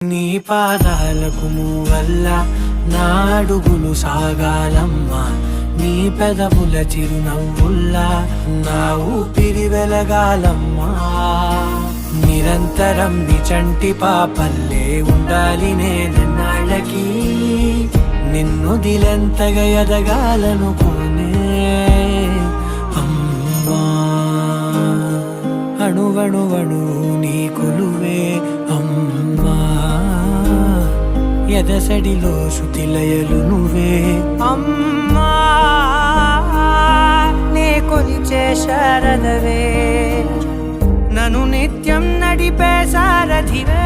నీ పాదాలకు మూవల్ల నా అడుగులు సాగాలమ్మా, నీ పెదవుల చిరునవ్వుల్లా నా ఊపిరి వెలగాలమ్మా. నిరంతరం నీ చంటి పాపల్లే ఉండాలి నేనన్నాళ్ళకి, నిన్ను దిలెంతగా ఎదగాలనుకోనే అమ్మా. అణువణువణు నీ కొలువే అమ్మా, ఎదసడిలో శృతిలయలు నువ్వే అమ్మా. నే కొలిచే శారదవే, నన్ను నిత్యం నడిపే సారథివే.